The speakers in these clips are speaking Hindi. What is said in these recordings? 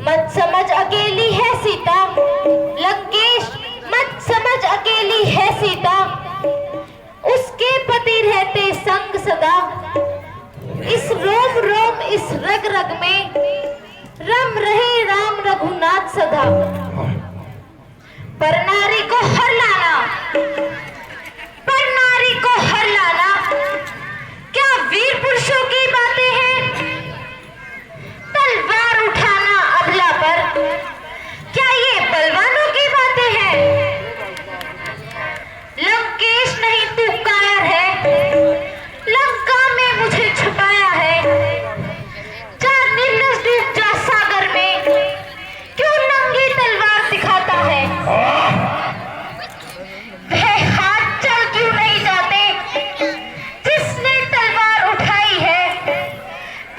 मत समझ अकेली है सीता, लंकेश मत समझ अकेली है सीता। उसके पति रहते संग सदा, इस रोम रोम इस रग रग में रम रहे राम रघुनाथ सदा। पर नारी को हर लाना, पर नारी को हर लाना क्या वीर पुरुषों की बातें हैं? तलवार उठाना अबला पर क्या ये बलवानों की बातें हैं? लंकेश नहीं तू कायर है, लंका में मुझे छुपाया है। जा निर्लज डूब जा सागर में, क्यों नंगी तलवार दिखाता है? वह हाथ चल क्यों नहीं जाते जिसने तलवार उठाई है?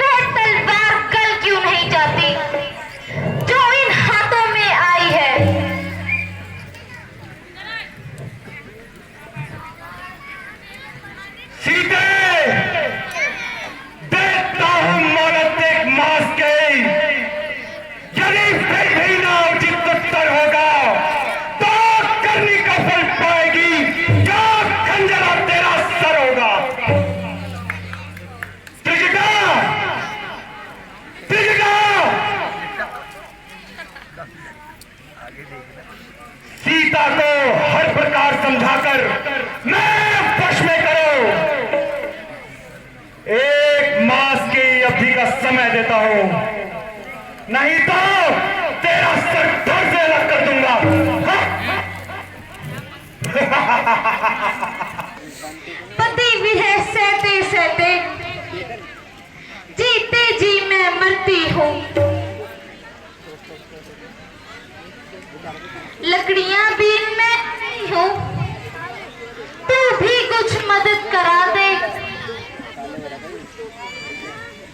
वह तलवार गल क्यों नहीं जाती जो इन हाथों में आई है? सीते, देखता हूं मौलत एक मास के, यदि फिर भी ना उचित उत्तर होगा तो करनी का फल पाएगी या खंजरा तेरा सर होगा। त्रिजटा, त्रिजटा, सीता को हर प्रकार समझाकर मैं वश में करो। एक मास की अवधि का समय देता हूं, नहीं तो तेरा सर धड़ से अलग कर दूंगा। पति विरह सहते सहते जीते जी मैं मरती हूँ। लकड़ियां बीन मैं नहीं हूँ, तू भी कुछ मदद करा दे।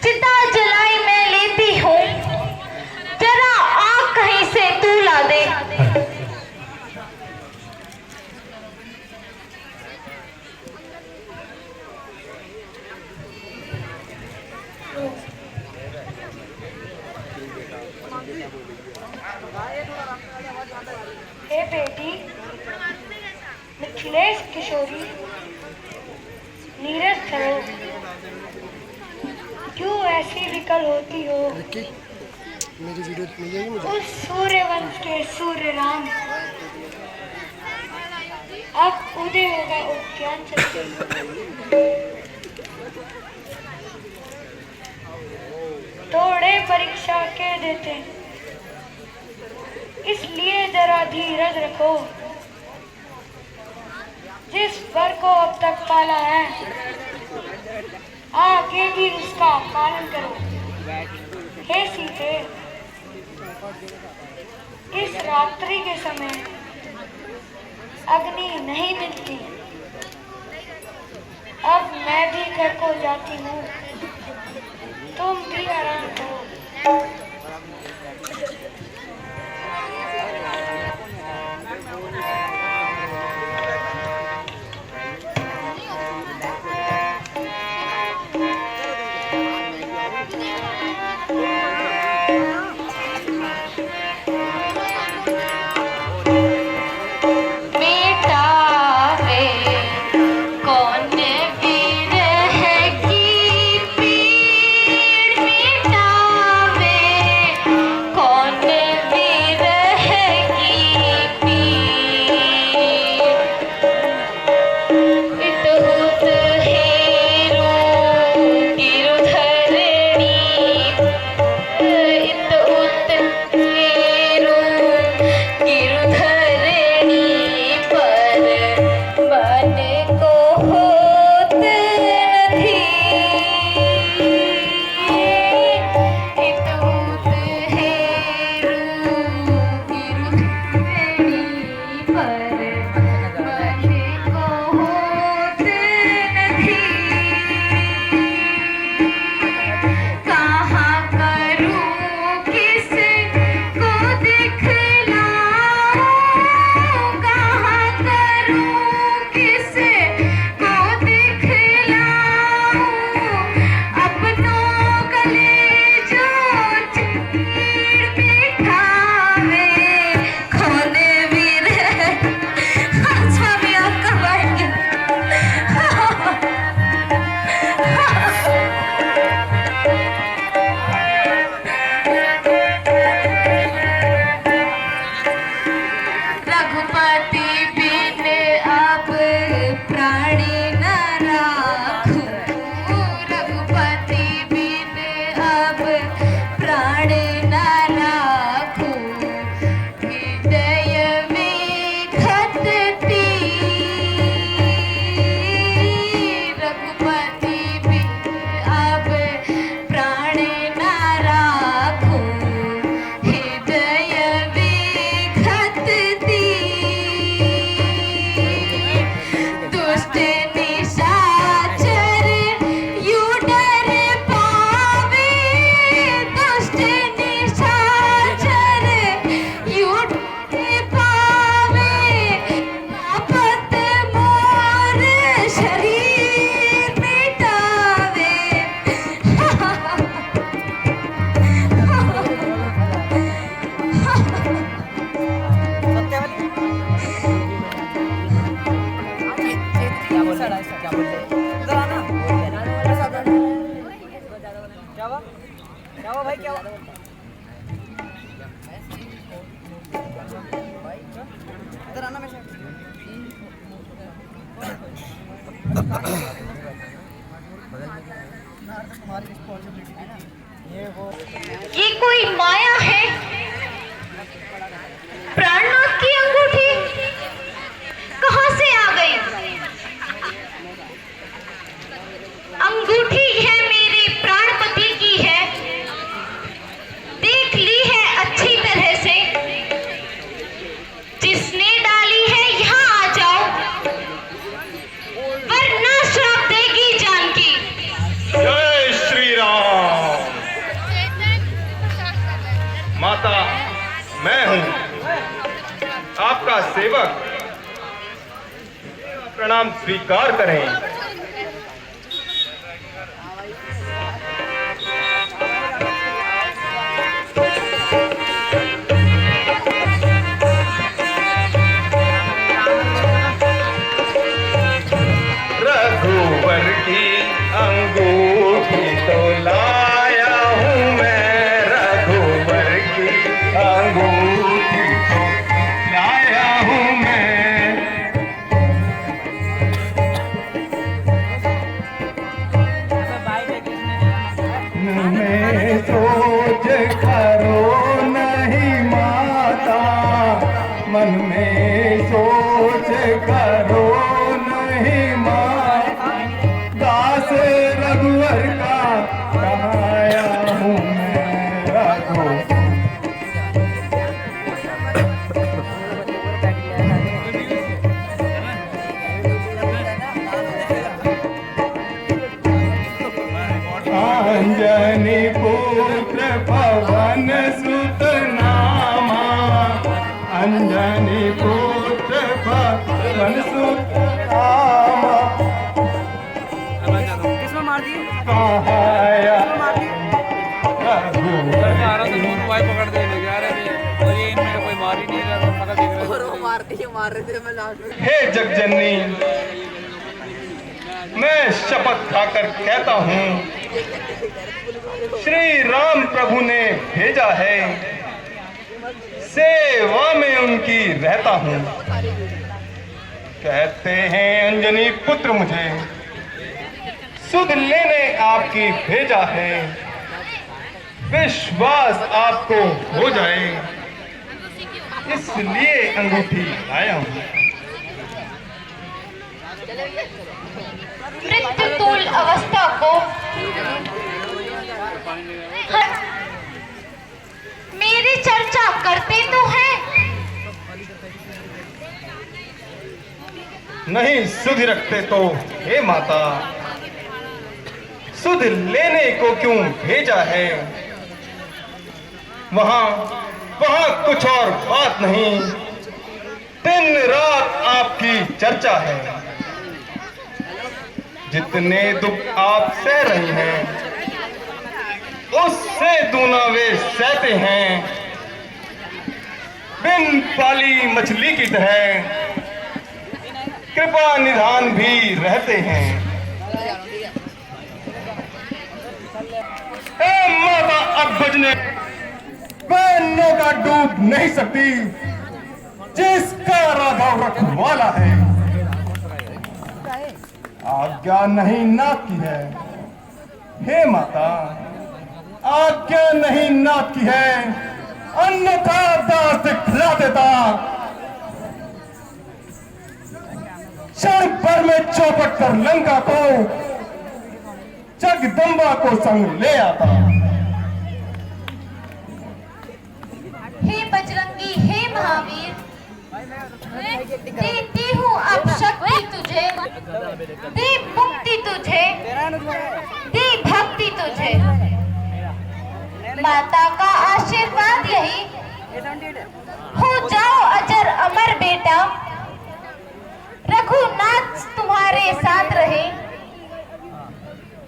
चिता जलाई मैं लेती हूँ, जरा आग कहीं से तू ला दे। हे बेटी मिथिलेश किशोरी, नीरज करो, क्यों ऐसी विकल होती हो? मेरी वीडियो मिल जाएगी मुझे? उस सूर्यवंश के सूर्य राम अब उदय होगा उद्यान चलते। थोड़े परीक्षा के देते, इसलिए जरा धीरज रखो। जिस वर को अब तक पाला है आगे भी उसका पालन करो। हे सीते, इस रात्रि के समय अग्नि नहीं मिलती। अब मैं भी घर को जाती हूँ, तुम भी आराम करो। कौन वीर है की पीड़ मिटा इधर आना। क्या हुआ? क्या हुआ भाई, क्या हुआ? इधर आना मेरे साथ। ये कोई माया है? प्राणनाथ की अंगूठी कहां से आ गई? अंगूठी है मेरे प्राणपति की है, देख ली है अच्छी तरह से। जिसने डाली है यहाँ आ जाओ, वरना श्राप देगी जानकी। जय श्री राम। माता, मैं हूं आपका सेवक, प्रणाम स्वीकार करें। रघुवर की अंगूठी तो लाया हूं मैं, रघुवर की अंगूठी तो लाया हूं मैं। मन में सोच करो नहीं माता, मन में सोच करो नहीं माता, दास रघुवर का कहाया हूँ मैं रघु। अंजनी पुत्र पवन सुत नामा, अंजनी पुत्र पवन सुत नामा, किसमें मार दिए? कहाया पकड़ दे ले जा रहे थे और ये इनमें कोई मार ही नहीं रहा था, पता दिख रहा और वो मार रहे थे। मैं लास्ट में हे जगजननी, मैं शपथ खाकर कहता हूँ, श्री राम प्रभु ने भेजा है, सेवा में उनकी रहता हूँ। कहते हैं अंजनी पुत्र मुझे सुध लेने आपकी भेजा है, विश्वास आपको हो जाए इसलिए अंगूठी लाया हूँ। मृत्युतुल अवस्था को मेरी चर्चा करते तो हैं, नहीं सुध रखते तो हे माता, सुध लेने को क्यों भेजा है? वहां कुछ और बात नहीं, दिन रात आपकी चर्चा है। जितने दुख आप सह रही हैं, उससे दूना वे सहते हैं। बिन पाली मछली की तरह कृपा निधान भी रहते हैं। ए माता अकबजने बहनों का डूब नहीं सकती, जिसका राघव रखवाला है। आज्ञा नहीं नाथ की है, हे माता आज्ञा नहीं नाथ की है, अन्यथा दास खिला देता। क्षण भर में चौपट कर लंका को, जगदम्बा को संग ले आता। हे बजरंगी, हे महावीर, देती हूँ अब शक्ति तुझे, दे मुक्ति तुझे, दे भक्ति तुझे। माता का आशीर्वाद यही, हो जाओ अजर अमर बेटा, रघुनाथ तुम्हारे साथ रहे,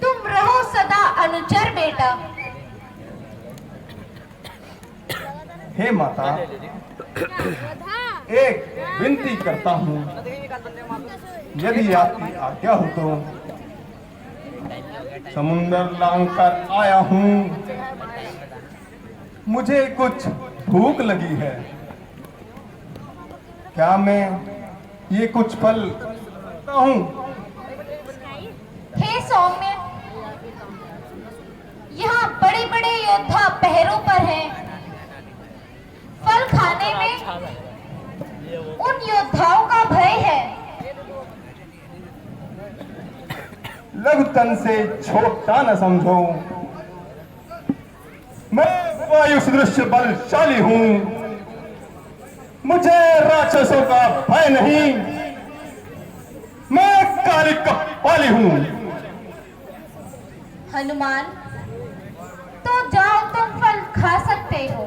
तुम रहो सदा अनुचर बेटा। हे माता, एक विनती करता हूँ, यदि आपकी आज्ञा हो तो समुंदर लांग कर आया हूं। मुझे कुछ भूख लगी है। क्या मैं ये कुछ फल हूं? हे सौम्य, यहाँ बड़े बड़े योद्धा पहरों पर हैं। फल खाने में उन योद्धाओं का भय है। लघुतन से छोटा न समझो। मैं वायु सदृश बलशाली हूं। मुझे राक्षसों का भय नहीं। मैं काली कपाली हूं। हनुमान, तो जाओ, तुम फल खा सकते हो।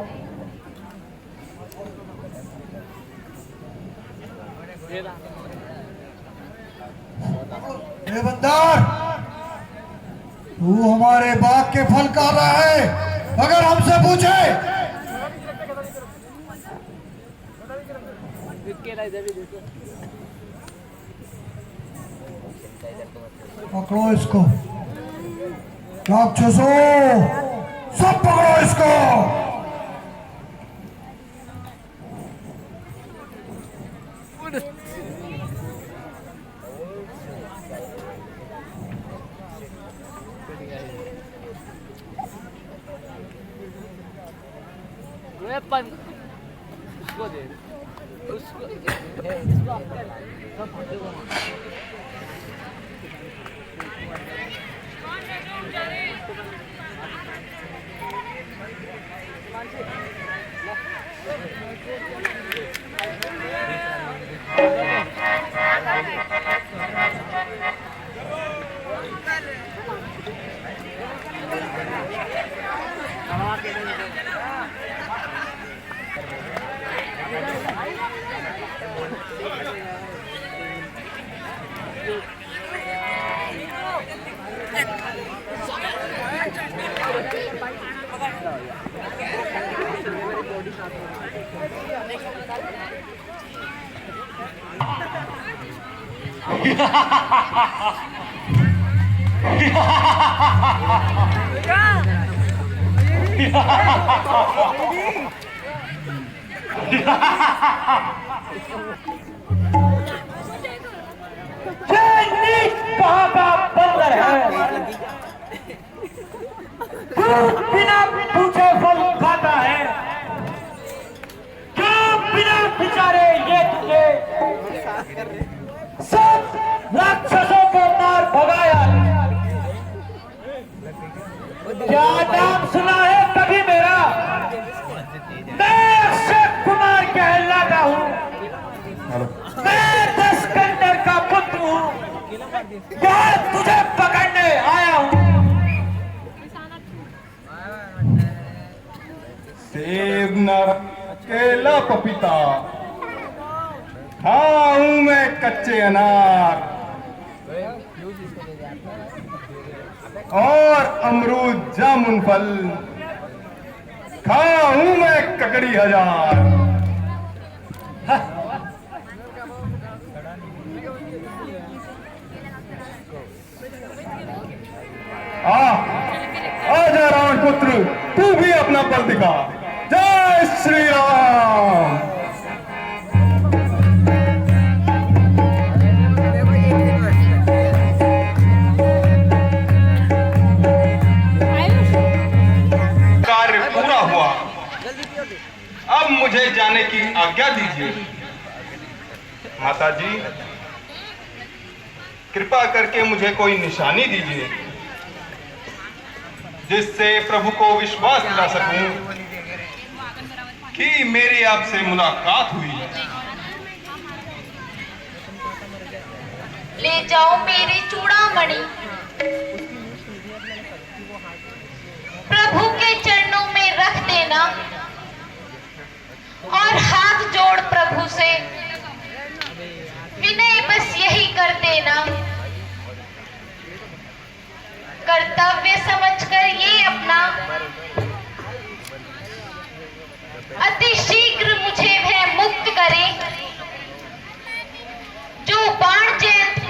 हे बंदर, तू हमारे बाग के फल खा रहा है? अगर हमसे पूछे पकड़ो इसको, राक्षसों सब पकड़ो इसको। उसको दे उसको कहाँ का बंदर है जो बिना पूछे फल खाता है, जो बिना बिचारे ये तुझे सब राक्षसों को मार भगाया। क्या नाम सुना है कभी मेरा? मैं अक्षय कुमार कहलाता हूँ। मैं 10 कंदर का पुत्र हूँ। यार तुझे पकड़ने आया हूँ। सेब नर केला पपीता खाऊं मैं कच्चे अनार और अमरूद जामुन फल खाऊं मैं ककड़ी हजार। आजा रावण पुत्र, तू भी अपना बल दिखा। जय श्री राम। कार्य पूरा हुआ, अब मुझे जाने की आज्ञा दीजिए। माता जी, कृपा करके मुझे कोई निशानी दीजिए जिससे प्रभु को विश्वास दिला सकूं कि मेरी आपसे मुलाकात हुई है। ले जाओ मेरी चूड़ामणि, प्रभु के चरणों में रख देना और हाथ जोड़ प्रभु से विनय बस यही कर देना। कर्तव्य समझकर ये अपना अति शीघ्र मुझे वह मुक्त करे जो बाण जयंत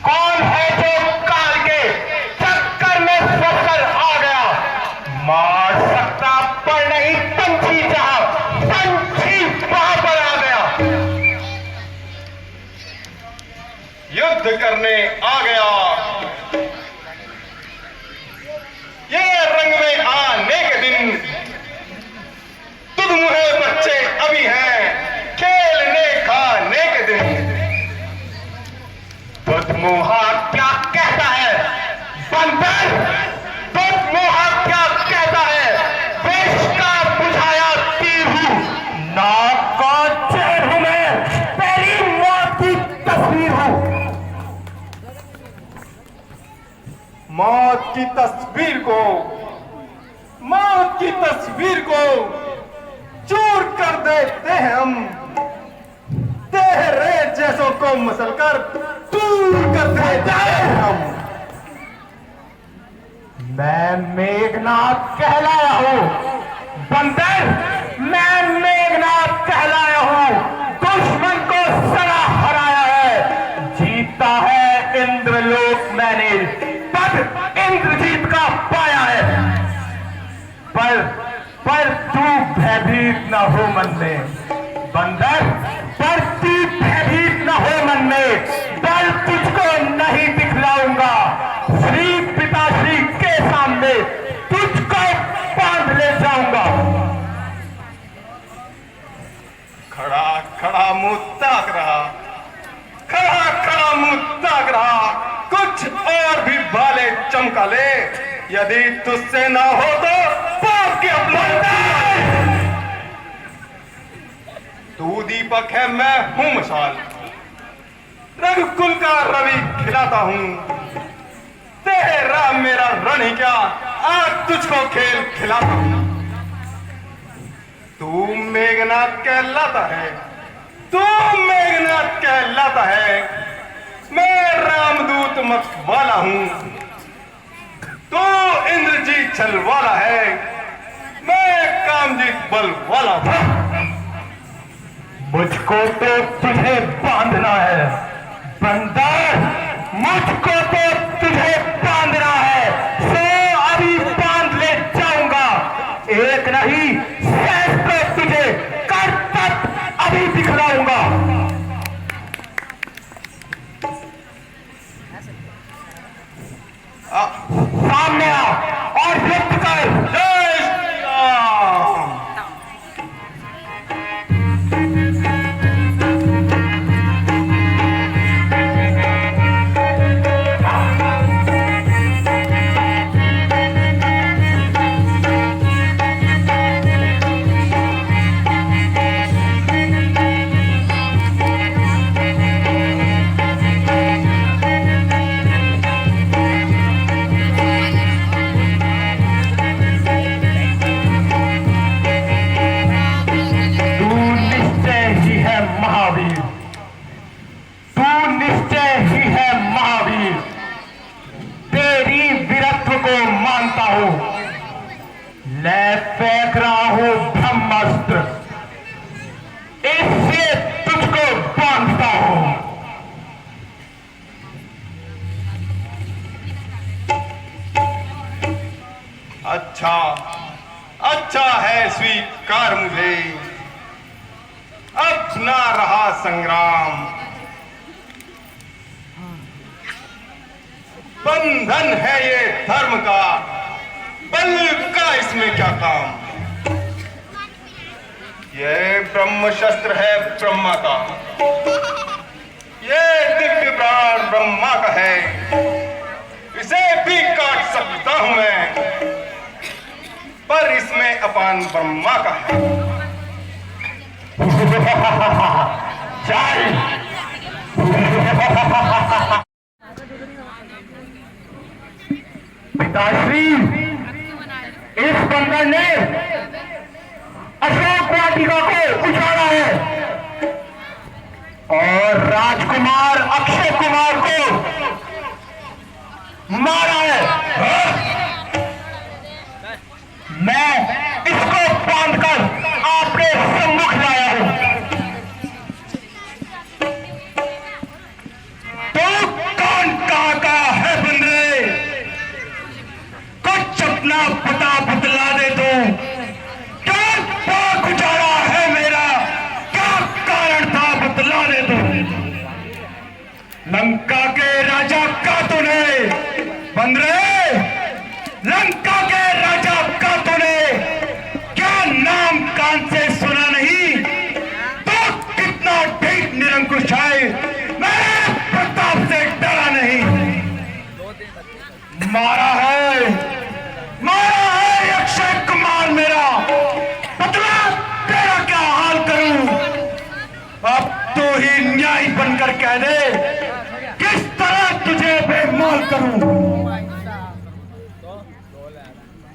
कौन है जो काल के चक्कर में फंसकर आ गया? मार सकता पर नहीं पंछी, जहां पंछी वहां पर आ गया। युद्ध करने आ गया। ये रंग में आने के दिन तुद मुहे बच्चे अभी हैं, खेलने खाने के दिन। तुद मुहा क्या कहता है बंदर? तुद मुहा क्या कहता है? विष का बुझाया तीर हूं, नाक का चेहर हूं मैं, पहली मौत की तस्वीर हूं। मौत की तस्वीर को चूर कर देते हैं हम, तेरे जैसों को मसलकर दूर कर देते हैं हम। मैं मेघनाथ कहलाया हूं बंदर, मैं मेघनाथ कहलाया हूं। दुश्मन को सड़ा हराया है, जीता है इंद्रलोक मैंने, पद इंद्रजीत का पाया है। पर तू भयभीत न हो मन में बंदर, पर तू भयभीत न हो मन में। बल तुझको नहीं दिखलाऊंगा, श्री पिताश्री के सामने तुझको बांध ले जाऊंगा। खड़ा खड़ा मुंह ताक रहा, खड़ा खड़ा मुंह ताक रहा। कुछ और भी भाले चमका ले, यदि तुझसे ना हो तो पाप के अपना। तू दीपक है, मैं हूं मशाल, रघुकुल का रवि खिलाता हूं। तेरा मेरा रण ही क्या, आज तुझको खेल खिलाता हूं। तू मेघनाथ कहलाता है, तू मेघनाथ कहलाता है। मैं रामदूत मत वाला हूं, तू इंद्रजीत छल वाला है। मैं कामजीत बल वाला हूं। मुझको तो तुझे बांधना है बंदर, मुझको तो तुझे बांधना है। सो अभी बांध ले जाऊंगा, एक नहीं सहस्त्र तुझे करतब अभी दिखलाऊंगा। सामने आ और युद्ध कर। जय श्री राम। मैं फेंक रहा हूं ब्रह्मास्त्र, इससे तुझको बांधता हूं। अच्छा है स्वीकार मुझे, अब ना रहा संग्राम। बंधन है ये धर्म का, बल का इसमें क्या काम। ये ब्रह्म शस्त्र है ब्रह्मा का, ये दिव्य प्राण ब्रह्मा का है। इसे भी काट सकता हूं मैं, पर इसमें अपान ब्रह्मा का है। चल पिताश्री, इस बंदर ने अशोक वाटिका को उछाला है और राजकुमार अक्षय कुमार को मारा है। मैं तेरे सम्मुख लाया हूं। तो कौन कहां का है बंदरे, कुछ अपना पता बतला दे तू। क्या पाक उजाड़ा है मेरा, क्या कारण था बतला दे तू। लंका के राजा का तूने बंदरे, लंका के राजा का तूने क्या नाम कान से सुना नहीं। तो कितना ठीक निरंकुश है, मैं प्रताप से डरा नहीं। मारा है अक्षय कुमार मेरा, बतला तेरा क्या हाल करूं। अब तो ही न्याय बनकर कह दे, किस तरह तुझे बेमाल करूं।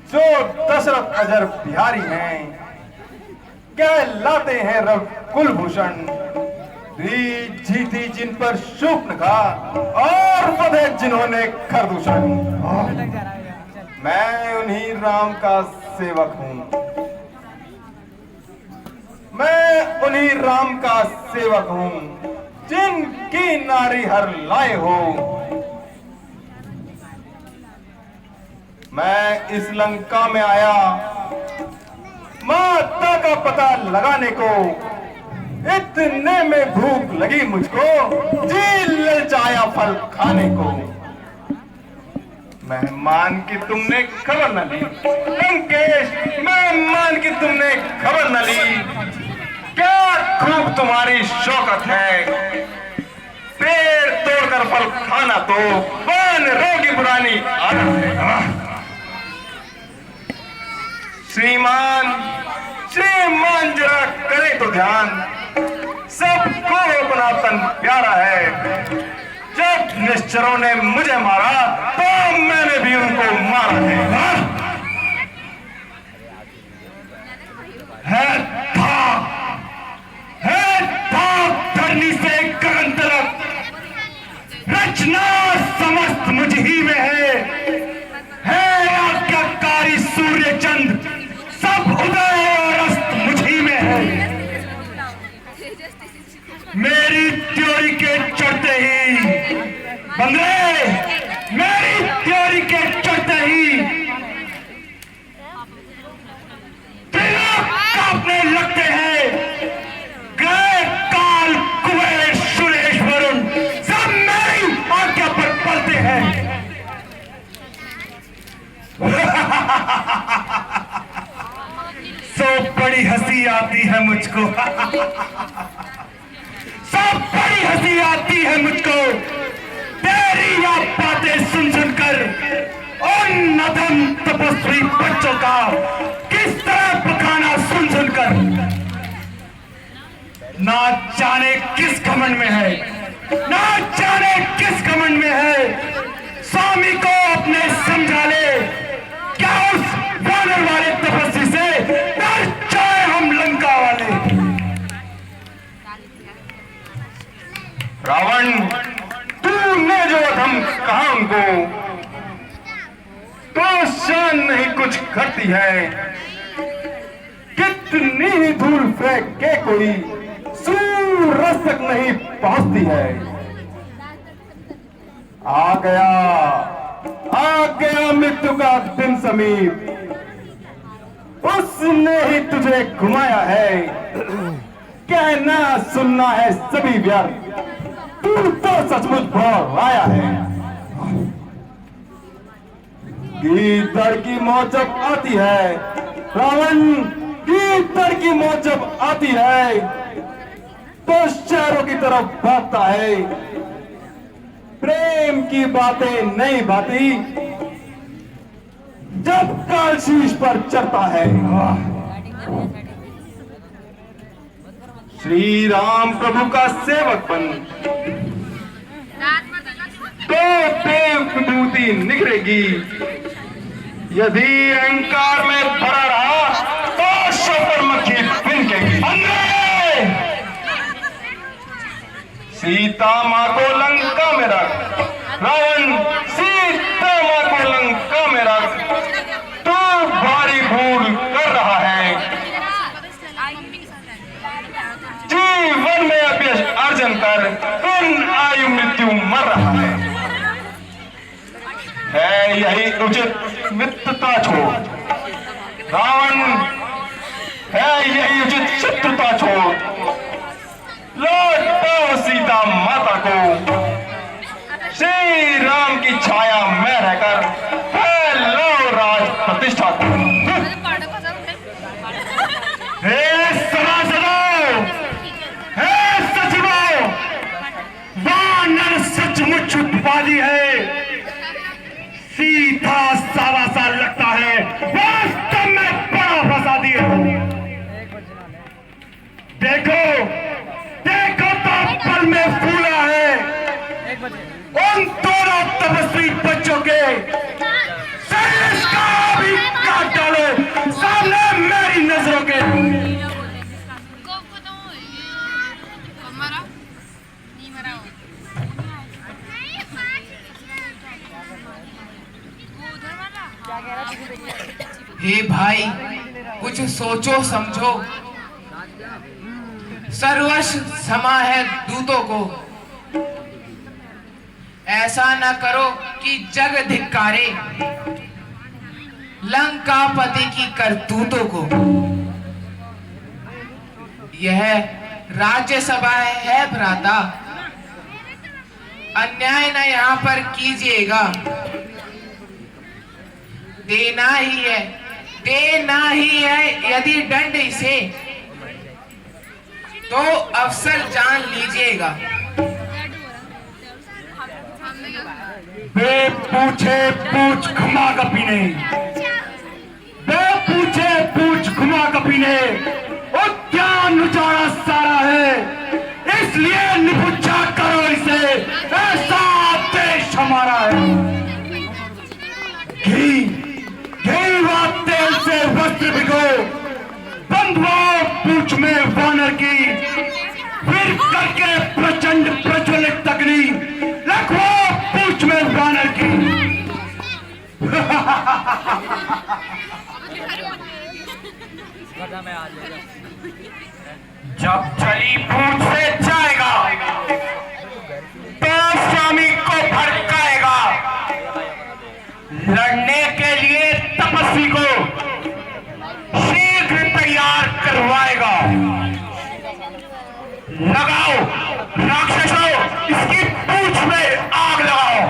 जो दशरथ अजर बिहारी हैं, कहलाते हैं रव कुलभूषण। जीती जिन पर शूर्पणखा और वधे जिन्होंने खरदूषण। मैं उन्हीं राम का सेवक हूं, मैं उन्हीं राम का सेवक हूं, जिनकी नारी हर लाए हो। मैं इस लंका में आया माता का पता लगाने को, इतने में भूख लगी मुझको, जी ले जाया फल खाने को। मेहमान की तुमने खबर न ली लंकेश, मेहमान की तुमने खबर न ली। क्या खूब तुम्हारी शौकत है, पेड़ तोड़कर फल खाना तो बन रोगी पुरानी आदत है। श्रीमान जरा करे तो ध्यान, सबको अपना तन प्यारा है। जब निश्चरों ने मुझे मारा तो मैंने भी उनको मारा है धरनी से गगन तलक, रचना समस्त मुझ ही में है आज्ञाकारी सूर्य चंद्र, सब उदय और अस्त मुझ ही में है। मेरी त्योरी के चढ़ते ही बंदरे, मेरी त्योरी के चढ़ते ही कांपने लगते हैं। गए काल कुबेर सुरेश वरुण, सब मेरी आज्ञा पर पलते हैं। सो बड़ी हंसी आती है मुझको, सब बड़ी हंसी आती है मुझको, तेरी आप बातें सुन सुनकर उन अधम तपस्वी बच्चों का किस तरह पकाना सुन सुनकर। ना जाने किस घमंड में है, ना जाने किस घमंड में है। स्वामी को अपने समझा ले, क्या उस वानर वाले तपस्वी से डर जाए हम लंका वाले। रावण, तूने जो अधम कहा उनको, तो शान नहीं कुछ घटती है। कितनी ही धूल फेंक के कोई सूरज तक नहीं पहुंचती है। आ गया मृत्यु का दिन समीप, उसने ही तुझे घुमाया है। कहना सुनना है सभी व्यर्थ, तू तो सचमुच बहुत आया है। गीदड़ की मौत जब आती है रावण, गीदड़ की मौत जब आती है तो शहरों की तरफ भागता है। प्रेम की बातें नहीं भाती जब काल शीश पर चढ़ता है। श्री राम प्रभु का सेवक बन तो देव विभूति निखरेगी। यदि अहंकार में भरा रहा तो शोकर मक्खी बिनकेगी। सीता माँ को लंका में रख रावण, सीता माँ को लंका में रख। तू भारी भूल कर रहा है। होकर उन आयु मृत्यु मर रहा है यही उचित मित्रता छोड़ रावण है यही उचित शत्रुता छोड़ लौट पाओ सीता माता को श्री राम की छाया में रहकर फैलो राज प्रतिष्ठा को। हे सभासदों, हे सचिवों, वानर सचमुच उत्पादी है, सीधा सावा सा लगता है, वास्तव में बड़ा फसादी है। देखो देखो तो पल में फूला है उन दोनों तपस्वी बच्चों के सिर का भी काट डालो सामने मेरी नजरों के। हे भाई, कुछ सोचो समझो। सर्वस्व समा है दूतों को, ऐसा न करो कि जग धिक्कारे लंकापति की करतूतों को। यह राज्यसभा है भ्राता, अन्याय न यहाँ पर कीजिएगा। देना ही है यदि दंड इसे, तो अवसर जान लीजिएगा। बे पूछे पूछ घुमा कपी ने, बे पूछे पूछ घुमा कपी ने उद्यान उजाड़ा सारा है, इसलिए निपुच्छा करो इसे, ऐसा देश हमारा है। घी व तेल से वस्त्र भिगो, बंधुओं पूछ में वानर की, फिर करके प्रचंड प्रज्वलित अग्नि रखो पूछ में वानर की। जब चली पूछ से जाएगा तो स्वामी को भड़काएगा, लड़ने के लिए तपस्वी को शीघ्र तैयार करवाएगा। लगाओ राक्षसों, इसकी पूंछ में आग लगाओ।